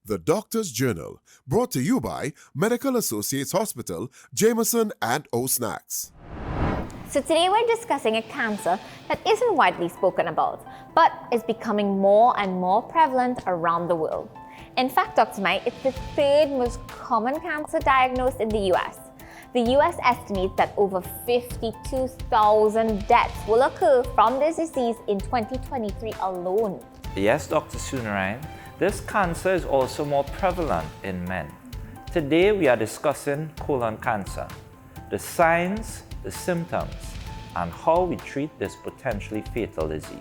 The Doctor's Journal, brought to you by Medical Associates Hospital, Jameson and O Snacks. So today we're discussing a cancer that isn't widely spoken about, but is becoming more and more prevalent around the world. In fact, Dr. Mike, it's the third most common cancer diagnosed in the US. The US estimates that over 52,000 deaths will occur from this disease in 2023 alone. Yes, Dr. Sunarayan, this cancer is also more prevalent in men. Today we are discussing colon cancer, the signs, the symptoms, and how we treat this potentially fatal disease.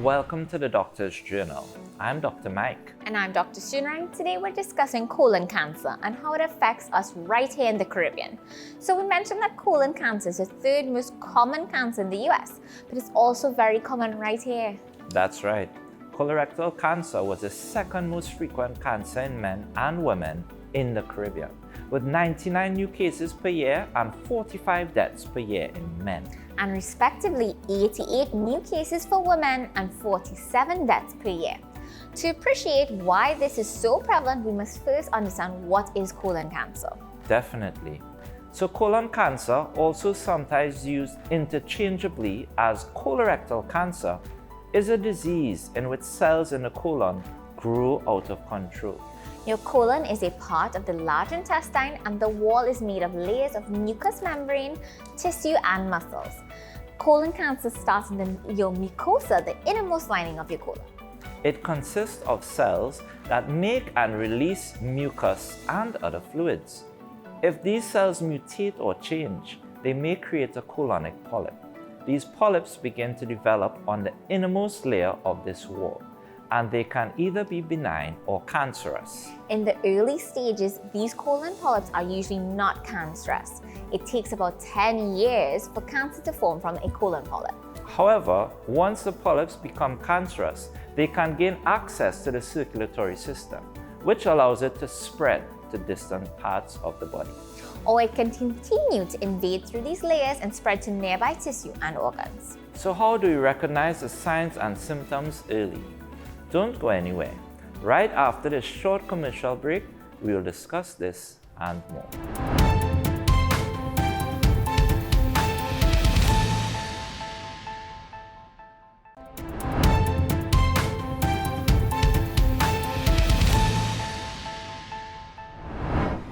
Welcome to the Doctor's Journal. I'm Dr. Mike. And I'm Dr. Sunarayan. Today we're discussing colon cancer and how it affects us right here in the Caribbean. So we mentioned that colon cancer is the third most common cancer in the US, but it's also very common right here. That's right. Colorectal cancer was the second most frequent cancer in men and women in the Caribbean, with 99 new cases per year and 45 deaths per year in men. And respectively 88 new cases for women and 47 deaths per year. To appreciate why this is so prevalent, we must first understand what is colon cancer. Definitely. So colon cancer, also sometimes used interchangeably as colorectal cancer, is a disease in which cells in the colon grow out of control. Your colon is a part of the large intestine, and the wall is made of layers of mucous membrane, tissue, and muscles. Colon cancer starts in your mucosa, the innermost lining of your colon. It consists of cells that make and release mucus and other fluids. If these cells mutate or change, they may create a colonic polyp. These polyps begin to develop on the innermost layer of this wall, and they can either be benign or cancerous. In the early stages, these colon polyps are usually not cancerous. It takes about 10 years for cancer to form from a colon polyp. However, once the polyps become cancerous, they can gain access to the circulatory system, which allows it to spread to distant parts of the body. Or it can continue to invade through these layers and spread to nearby tissue and organs. So how do we recognize the signs and symptoms early? Don't go anywhere. Right after this short commercial break, we will discuss this and more.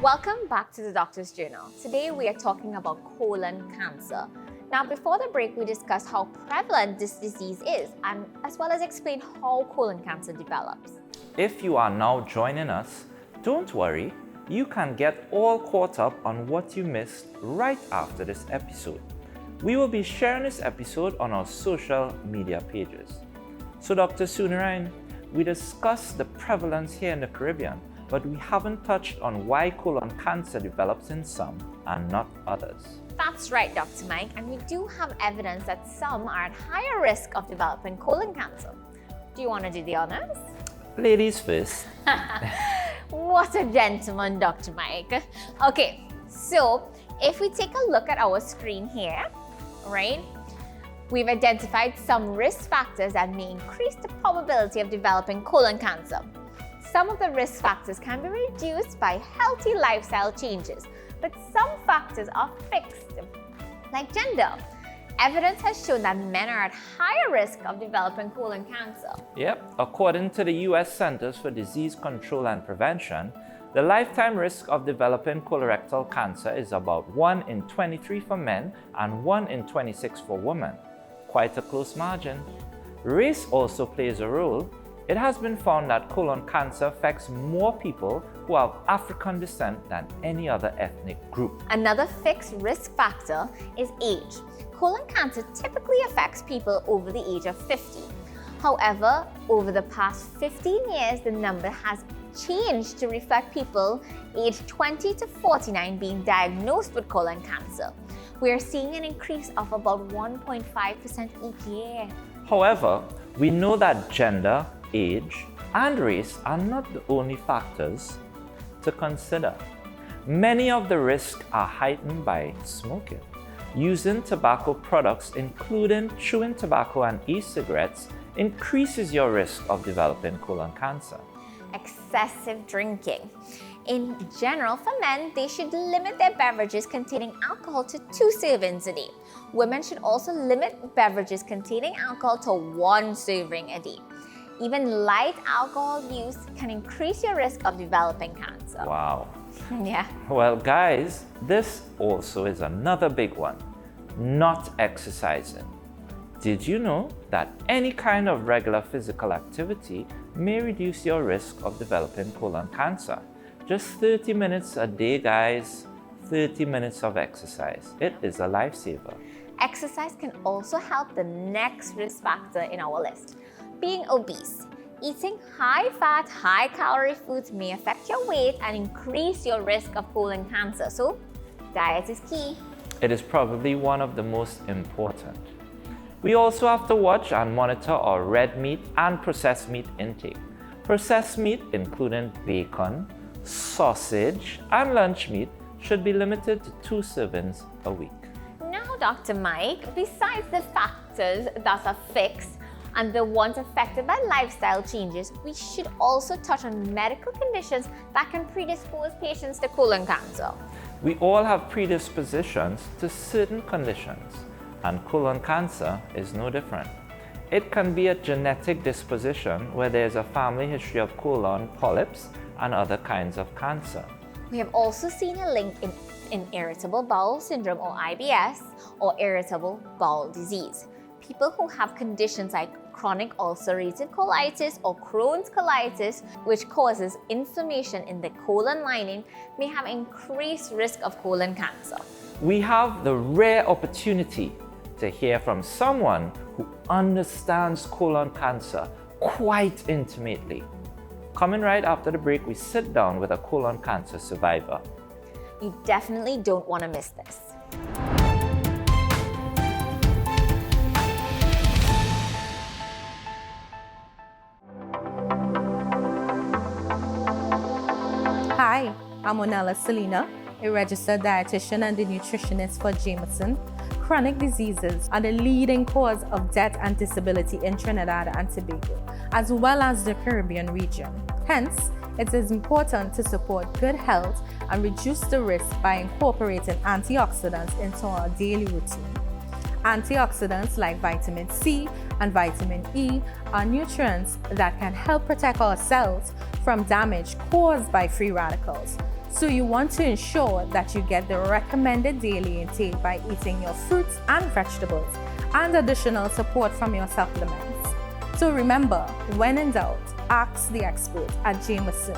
Welcome back to the Doctor's Journal. Today we are talking about colon cancer. Now, before the break, we discussed how prevalent this disease is, and as well as explain how colon cancer develops. If you are now joining us, don't worry, you can get all caught up on what you missed right after this episode. We will be sharing this episode on our social media pages. So Dr. Sunarayan, we discussed the prevalence here in the Caribbean, but we haven't touched on why colon cancer develops in some and not others. That's right, Dr. Mike, and we do have evidence that some are at higher risk of developing colon cancer. Do you want to do the honors? Ladies first. What a gentleman, Dr. Mike. Okay, so if we take a look at our screen here, right, we've identified some risk factors that may increase the probability of developing colon cancer. Some of the risk factors can be reduced by healthy lifestyle changes, but some factors are fixed, like gender. Evidence has shown that men are at higher risk of developing colon cancer. Yep, according to the US Centers for Disease Control and Prevention, the lifetime risk of developing colorectal cancer is about 1 in 23 for men and 1 in 26 for women. Quite a close margin. Race also plays a role. It has been found that colon cancer affects more people who have African descent than any other ethnic group. Another fixed risk factor is age. Colon cancer typically affects people over the age of 50. However, over the past 15 years, the number has changed to reflect people aged 20 to 49 being diagnosed with colon cancer. We are seeing an increase of about 1.5% each year. However, we know that gender, age, and race are not the only factors to consider. Many of the risks are heightened by smoking. Using tobacco products, including chewing tobacco and e-cigarettes, increases your risk of developing colon cancer. Excessive drinking. In general, for men, they should limit their beverages containing alcohol to 2 servings a day. Women should also limit beverages containing alcohol to 1 serving a day. Even light alcohol use can increase your risk of developing cancer. Wow. Yeah. Well, guys, this also is another big one. Not exercising. Did you know that any kind of regular physical activity may reduce your risk of developing colon cancer? Just 30 minutes a day, guys. 30 minutes of exercise. It is a lifesaver. Exercise can also help the next risk factor in our list, being obese. Eating high-fat, high-calorie foods may affect your weight and increase your risk of colon cancer. So, diet is key. It is probably one of the most important. We also have to watch and monitor our red meat and processed meat intake. Processed meat, including bacon, sausage, and lunch meat, should be limited to 2 servings a week. Now, Dr. Mike, besides the factors that are fixed and the ones affected by lifestyle changes, we should also touch on medical conditions that can predispose patients to colon cancer. We all have predispositions to certain conditions, and colon cancer is no different. It can be a genetic disposition where there's a family history of colon polyps and other kinds of cancer. We have also seen a link in irritable bowel syndrome, or IBS, or irritable bowel disease. People who have conditions like chronic ulcerative colitis or Crohn's colitis, which causes inflammation in the colon lining, may have increased risk of colon cancer. We have the rare opportunity to hear from someone who understands colon cancer quite intimately. Coming right after the break, we sit down with a colon cancer survivor. You definitely don't want to miss this. Hi, I'm Onella Selena, a registered dietitian and a nutritionist for Jameson. Chronic diseases are the leading cause of death and disability in Trinidad and Tobago, as well as the Caribbean region. Hence, it is important to support good health and reduce the risk by incorporating antioxidants into our daily routine. Antioxidants like vitamin C and vitamin E are nutrients that can help protect our cells from damage caused by free radicals. So you want to ensure that you get the recommended daily intake by eating your fruits and vegetables and additional support from your supplements. So remember, when in doubt, ask the expert at Jameson.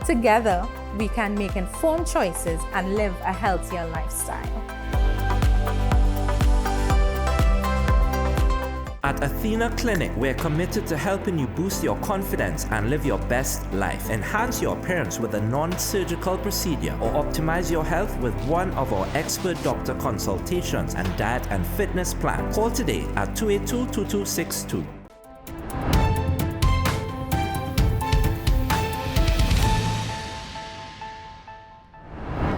Together, we can make informed choices and live a healthier lifestyle. At Athena Clinic, we're committed to helping you boost your confidence and live your best life. Enhance your appearance with a non-surgical procedure or optimize your health with one of our expert doctor consultations and diet and fitness plan. Call today at 282-2262.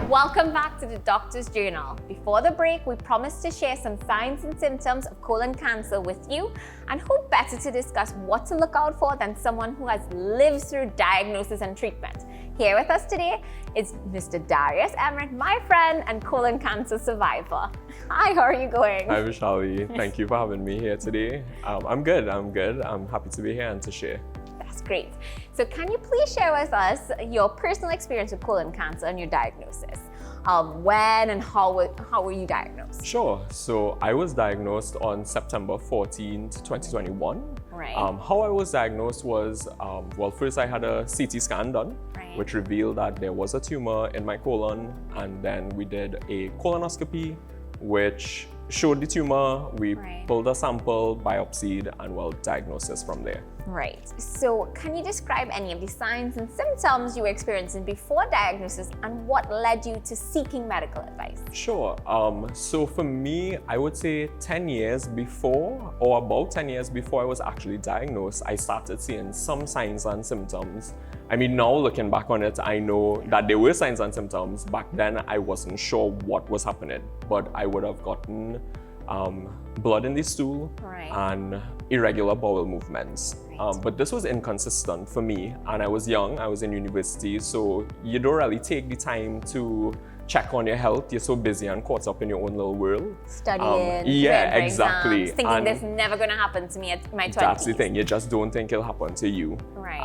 Welcome back to the Doctor's Journal. Before the break, we promised to share some signs and symptoms of colon cancer with you, and who better to discuss what to look out for than someone who has lived through diagnosis and treatment. Here with us today is Mr. Darius Emmerich, my friend and colon cancer survivor. Hi, how are you going? Hi, Vishali. Thank you for having me here today. I'm good. I'm happy to be here and to share. That's great. So can you please share with us your personal experience with colon cancer and your diagnosis? When and how were you diagnosed? Sure. So I was diagnosed on September 14th, 2021. Right. How I was diagnosed was, well, first I had a CT scan done, Right. which revealed that there was a tumor in my colon. And then we did a colonoscopy, which showed the tumor. We Right. pulled a sample, biopsied, and well, diagnosis from there. Right. So can you describe any of the signs and symptoms you were experiencing before diagnosis and what led you to seeking medical advice? Sure. So for me, I would say 10 years before, or about 10 years before I was actually diagnosed, I started seeing some signs and symptoms I mean, now looking back on it, I know that there were signs and symptoms. Back then, I wasn't sure what was happening, but I would have gotten blood in the stool Right. and irregular bowel movements. But this was inconsistent for me, and I was young, I was in university, so you don't really take the time to check on your health. You're so busy and caught up in your own little world. Studying, yeah, preparing for exactly. exams, thinking And this never going to happen to me at my 20s. that's the thing, you just don't think it'll happen to you. Right.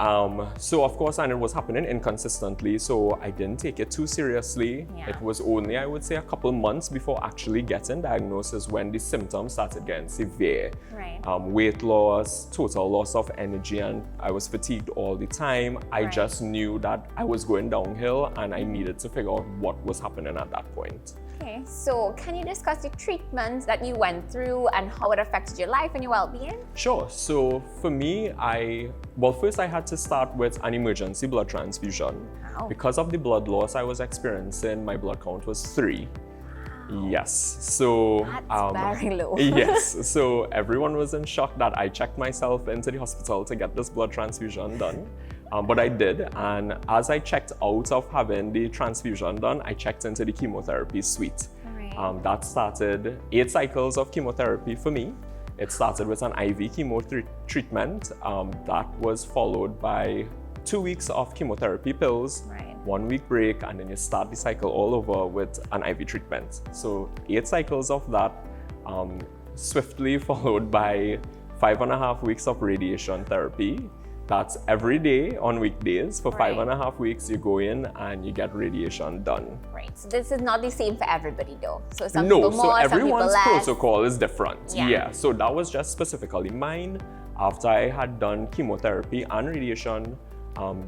So of course, and it was happening inconsistently, so I didn't take it too seriously. Yeah. It was only, I would say, a couple months before actually getting diagnosis when the symptoms started getting severe. Right. Weight loss, total loss of energy, and I was fatigued all the time. I Right. just knew that I was going downhill and I needed to figure out what was happening at that point. Okay, so can you discuss the treatments that you went through and how it affected your life and your well-being? Sure. So for me, first I had to start with an emergency blood transfusion. Wow. Because of the blood loss I was experiencing, my blood count was 3. Yes. So That's very low. yes. So everyone was in shock that I checked myself into the hospital to get this blood transfusion done. But I did, and as I checked out of having the transfusion done, I checked into the chemotherapy suite. Right. That started 8 cycles of chemotherapy for me. It started with an IV chemo treatment. That was followed by 2 weeks of chemotherapy pills, Right. 1 week break, and then you start the cycle all over with an IV treatment. So 8 cycles of that, swiftly followed by 5.5 weeks of radiation therapy. That's every day on weekdays. For Right. 5.5 weeks, you go in and you get radiation done. Right. So this is not the same for everybody though. So some No, people so more, some people everyone's less. protocol is different. Yeah. So that was just specifically mine after I had done chemotherapy and radiation.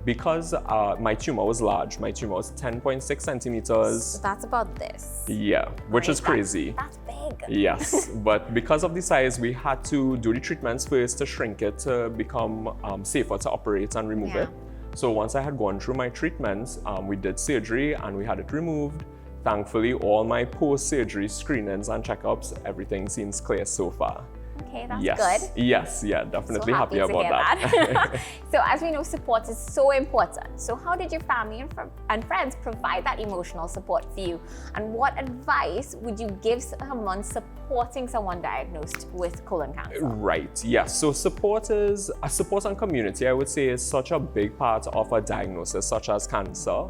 Because my tumor was large, my tumor was 10.6 centimeters. So that's about this. Yeah, which is Right, crazy. That's big. Yes, but because of the size, we had to do the treatments first to shrink it to become safer to operate and remove Yeah. it. So once I had gone through my treatments, we did surgery and we had it removed. Thankfully, all my post-surgery screenings and checkups, everything seems clear so far. Okay, that's Yes, good. yes, yeah, definitely So happy to about hear that. So as we know, support is so important. So how did your family and friends provide that emotional support for you? And what advice would you give someone supporting someone diagnosed with colon cancer? Right, yes. So support and community, I would say, is such a big part of a diagnosis such as cancer.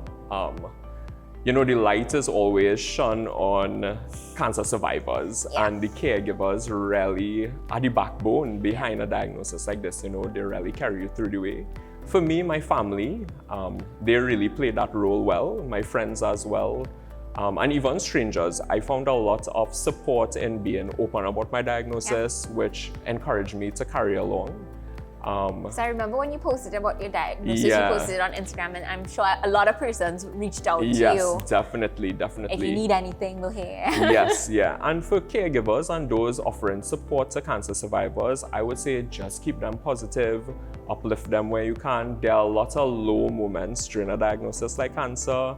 The light is always shone on cancer survivors, Yeah. and the caregivers really are the backbone behind a diagnosis like this. They really carry you through the way. For me, my family, they really played that role well, my friends as well. And even strangers, I found a lot of support in being open about my diagnosis, which encouraged me to carry along. So I remember when you posted about your diagnosis, Yeah. you posted it on Instagram, and I'm sure a lot of persons reached out to Yes, you. definitely. If you need anything, we'll hear. Yes, yeah. And for caregivers and those offering support to cancer survivors, I would say just keep them positive, uplift them where you can. There are a lot of low moments during a diagnosis like cancer.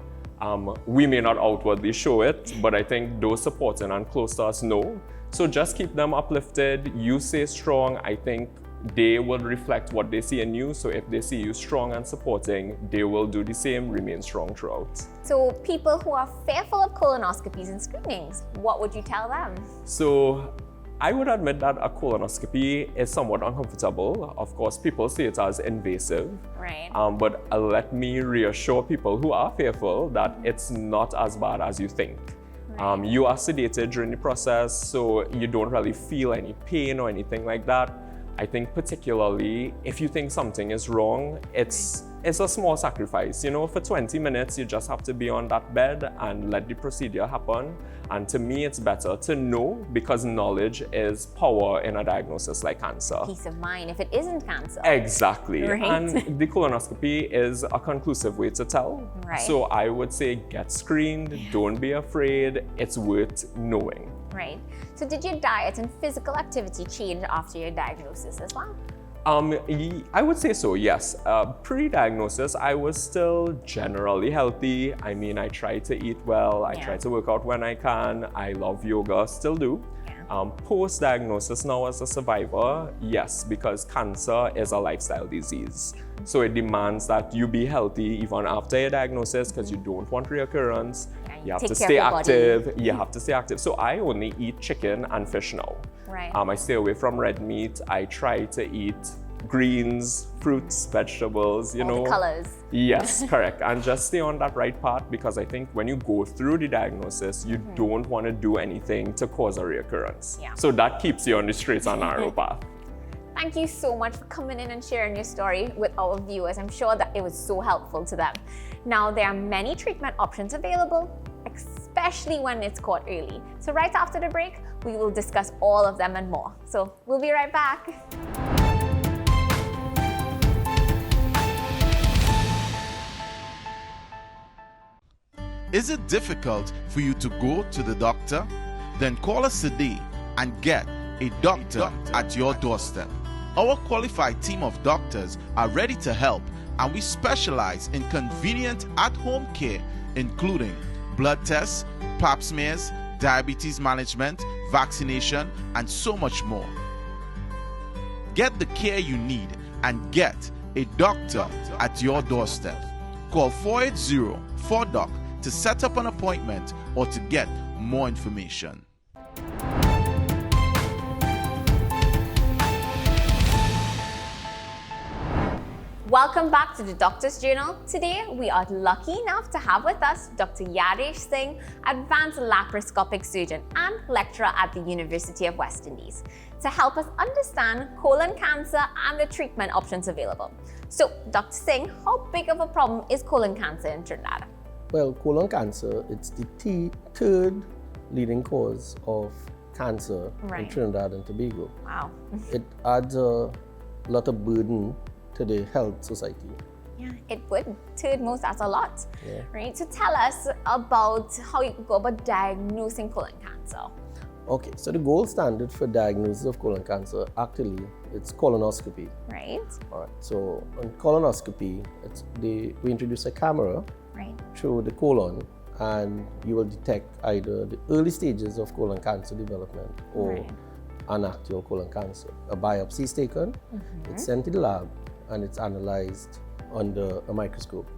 We may not outwardly show it, but I think those supporting and close to us know. So just keep them uplifted. You stay strong. I think they will reflect what they see in you. So if they see you strong and supporting, they will do the same, remain strong throughout. So people who are fearful of colonoscopies and screenings, what would you tell them? So I would admit that a colonoscopy is somewhat uncomfortable. Of course, people see it as invasive. Right. But let me reassure people who are fearful that it's not as bad as you think. You are sedated during the process, so you don't really feel any pain or anything like that. I think particularly if you think something is wrong, it's a small sacrifice. For 20 minutes, you just have to be on that bed and let the procedure happen. And to me, it's better to know, because knowledge is power in a diagnosis like cancer. Peace of mind if it isn't cancer. Exactly. Right. And the colonoscopy is a conclusive way to tell. Right. So I would say get screened, don't be afraid, it's worth knowing. Right. So did your diet and physical activity change after your diagnosis as well? I would say so, yes. Pre-diagnosis, I was still generally healthy. I mean, I try to eat well, I try to work out when I can, I love yoga, still do. Post-diagnosis now as a survivor, yes, because cancer is a lifestyle disease. So it demands that you be healthy even after your diagnosis because you don't want reoccurrence. You have to stay active. You have to stay active. So I only eat chicken and fish now. Right. I stay away from red meat. I try to eat greens, fruits, vegetables, All the colors. Yes, correct. And just stay on that right path because I think when you go through the diagnosis, you don't want to do anything to cause a reoccurrence. Yeah. So that keeps you on the straight and narrow path. Thank you so much for coming in and sharing your story with our viewers. I'm sure that it was so helpful to them. Now, there are many treatment options available, especially when it's caught early. So right after the break, we will discuss all of them and more. So we'll be right back. Is it difficult for you to go to the doctor? Then call us today and get a doctor at your doorstep. Our qualified team of doctors are ready to help, and we specialize in convenient at-home care, including blood tests, pap smears, diabetes management, vaccination, and so much more. Get the care you need and get a doctor at your doorstep. Call 480-4DOC to set up an appointment or to get more information. Welcome back to the Doctor's Journal. Today, we are lucky enough to have with us Dr. Yadesh Singh, advanced laparoscopic surgeon and lecturer at the University of West Indies, to help us understand colon cancer and the treatment options available. So, Dr. Singh, how big of a problem is colon cancer in Trinidad? Well, colon cancer, it's the third leading cause of cancer in Trinidad and Tobago. Wow. It adds a lot of burden to the health society. Yeah, it would. Third most, that's a lot. Yeah. Right? So tell us about how you go about diagnosing colon cancer. Okay, so the gold standard for diagnosis of colon cancer, actually, it's colonoscopy. Right. All right, so on colonoscopy, we introduce a camera through the colon, and you will detect either the early stages of colon cancer development or an actual colon cancer. A biopsy is taken, it's sent to the lab, and it's analyzed under a microscope.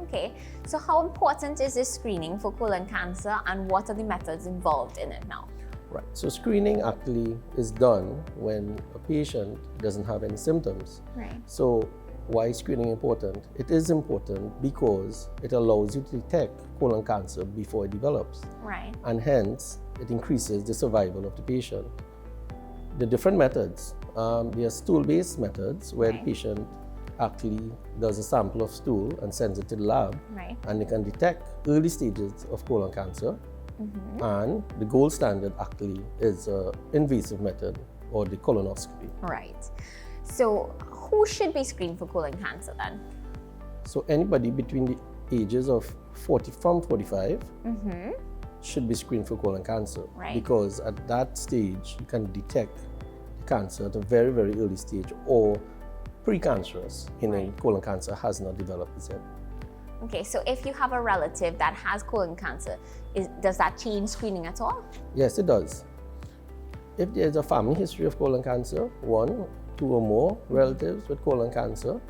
Okay, so how important is this screening for colon cancer, and what are the methods involved in it now? Right, so screening actually is done when a patient doesn't have any symptoms. Right. So why is screening important? It is important because it allows you to detect colon cancer before it develops. Right. And hence, it increases the survival of the patient. The different methods, there are stool-based methods where the patient actually does a sample of stool and sends it to the lab, and they can detect early stages of colon cancer. And the gold standard actually is an invasive method, or the colonoscopy. Right. So who should be screened for colon cancer then? So anybody between the ages of 45 should be screened for colon cancer, because at that stage you can detect the cancer at a very, very early stage, or precancerous, meaning colon cancer has not developed yet. Okay, so if you have a relative that has colon cancer, does that change screening at all? Yes, it does. If there's a family history of colon cancer, 1, 2 or more relatives with colon cancer,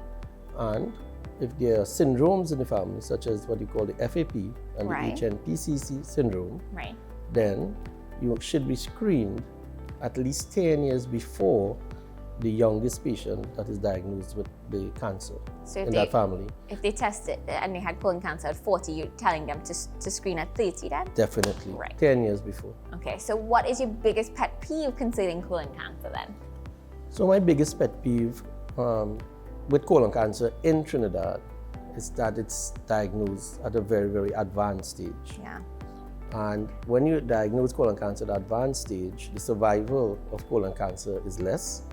and if there are syndromes in the family, such as what you call the FAP and the HNPCC syndrome, then you should be screened at least 10 years before the youngest patient that is diagnosed with the cancer in that family. If they tested and they had colon cancer at 40, you're telling them to screen at 30 then? Definitely, 10 years before. Okay, so what is your biggest pet peeve concerning colon cancer then? So my biggest pet peeve with colon cancer in Trinidad is that it's diagnosed at a very, very advanced stage. Yeah. And when you diagnose colon cancer at advanced stage, the survival of colon cancer is less,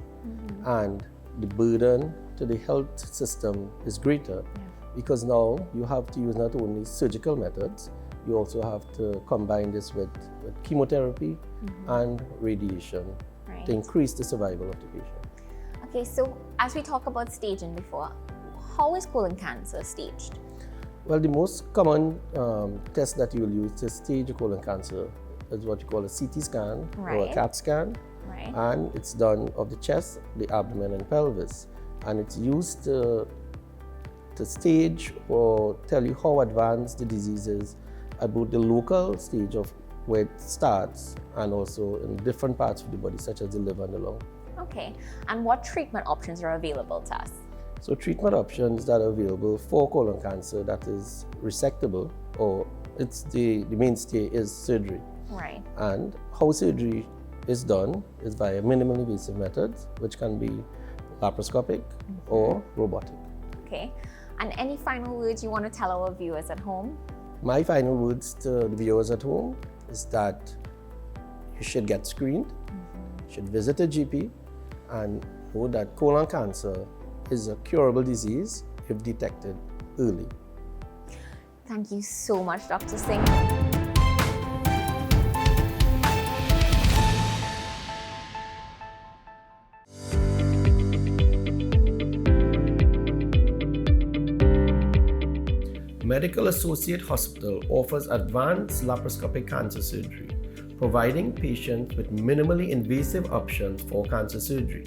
and the burden to the health system is greater, because now you have to use not only surgical methods, you also have to combine this with chemotherapy and radiation to increase the survival of the patient. Okay, so as we talk about staging before, how is colon cancer staged? Well, the most common test that you will use to stage a colon cancer is what you call a CT scan or a Right. CAT scan. Right. And it's done of the chest, the abdomen, and pelvis. And it's used to stage or tell you how advanced the disease is, about the local stage of where it starts, and also in different parts of the body, such as the liver and the lung. Okay. And what treatment options are available to us? So treatment options that are available for colon cancer that is resectable, or it's the mainstay is surgery. Right. And how surgery is done is via minimally invasive methods, which can be laparoscopic or robotic. Okay. And any final words you want to tell our viewers at home? My final words to the viewers at home is that you should get screened, should visit a GP, and know that colon cancer is a curable disease if detected early. Thank you so much, Dr. Singh. Medical Associate Hospital offers advanced laparoscopic cancer surgery, providing patients with minimally invasive options for cancer surgery.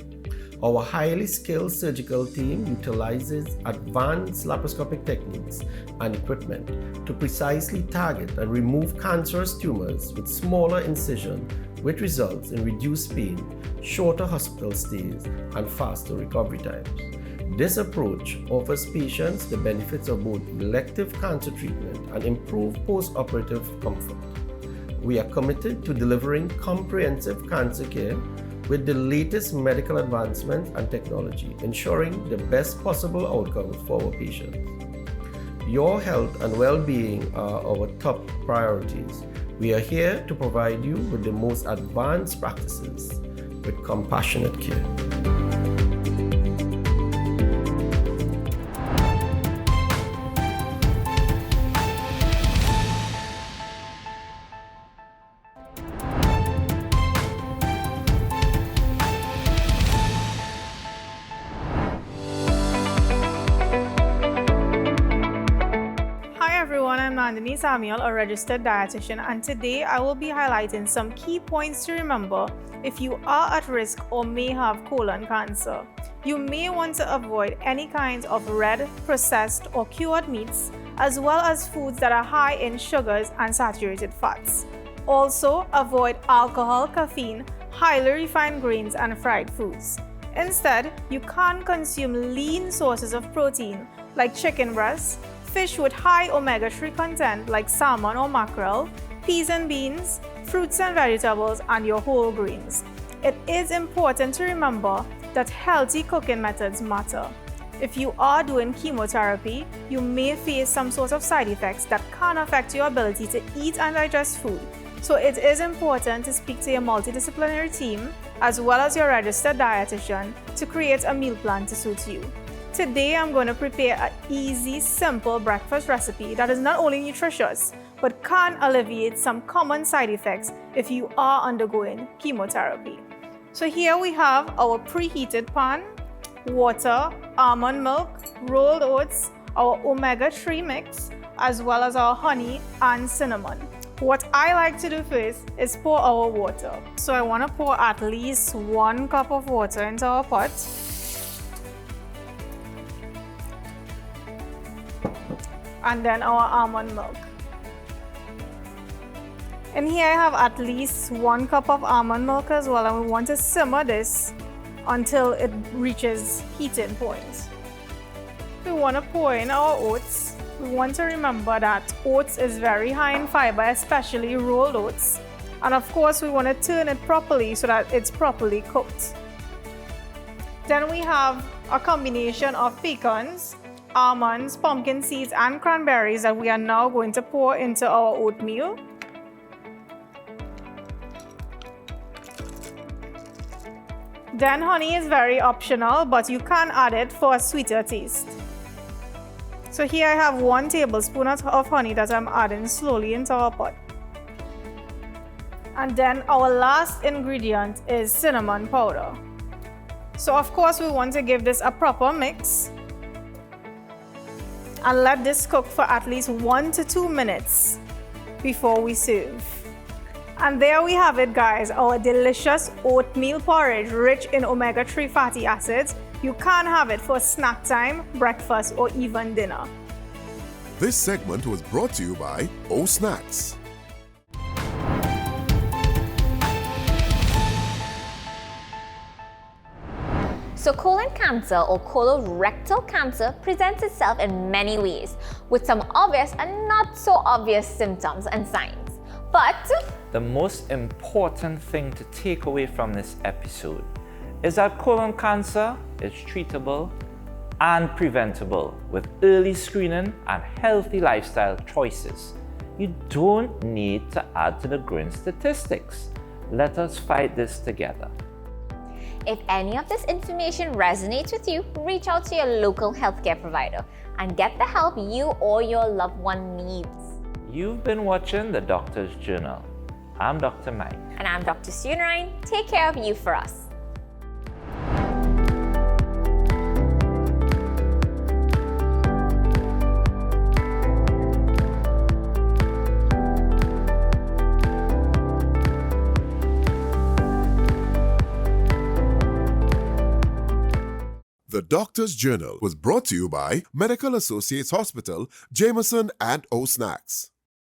Our highly skilled surgical team utilizes advanced laparoscopic techniques and equipment to precisely target and remove cancerous tumors with smaller incision, which results in reduced pain, shorter hospital stays, and faster recovery times. This approach offers patients the benefits of both elective cancer treatment and improved post-operative comfort. We are committed to delivering comprehensive cancer care with the latest medical advancements and technology, ensuring the best possible outcomes for our patients. Your health and well-being are our top priorities. We are here to provide you with the most advanced practices with compassionate care. Nandini Samuel, a registered dietitian, and today I will be highlighting some key points to remember if you are at risk or may have colon cancer. You may want to avoid any kinds of red, processed, or cured meats, as well as foods that are high in sugars and saturated fats. Also, avoid alcohol, caffeine, highly refined grains, and fried foods. Instead, you can consume lean sources of protein like chicken breast, fish with high omega-3 content like salmon or mackerel, peas and beans, fruits and vegetables, and your whole grains. It is important to remember that healthy cooking methods matter. If you are doing chemotherapy, you may face some sort of side effects that can affect your ability to eat and digest food. So it is important to speak to your multidisciplinary team as well as your registered dietitian to create a meal plan to suit you. Today, I'm going to prepare an easy, simple breakfast recipe that is not only nutritious, but can alleviate some common side effects if you are undergoing chemotherapy. So here we have our preheated pan, water, almond milk, rolled oats, our omega-3 mix, as well as our honey and cinnamon. What I like to do first is pour our water. So I want to pour at least 1 cup of water into our pot. And then our almond milk. And here I have at least 1 cup of almond milk as well, and we want to simmer this until it reaches heating point. We want to pour in our oats. We want to remember that oats is very high in fiber, especially rolled oats. And of course, we want to turn it properly so that it's properly cooked. Then we have a combination of pecans, almonds, pumpkin seeds, and cranberries that we are now going to pour into our oatmeal. Then honey is very optional, but you can add it for a sweeter taste. So here I have 1 tablespoon of honey that I'm adding slowly into our pot. And then our last ingredient is cinnamon powder. So of course we want to give this a proper mix. And let this cook for at least 1 to 2 minutes before we serve. And there we have it, guys, our delicious oatmeal porridge rich in omega-3 fatty acids. You can have it for snack time, breakfast, or even dinner. This segment was brought to you by O Snacks. So colon cancer or colorectal cancer presents itself in many ways, with some obvious and not so obvious symptoms and signs. But the most important thing to take away from this episode is that colon cancer is treatable and preventable with early screening and healthy lifestyle choices. You don't need to add to the grim statistics. Let us fight this together. if any of this information resonates with you, reach out to your local healthcare provider and get the help you or your loved one needs. You've been watching the Doctor's Journal. I'm Dr. Mike. And I'm Dr. Sunrine. Take care of you for us. The Doctor's Journal was brought to you by Medical Associates Hospital, Jameson and O Snacks.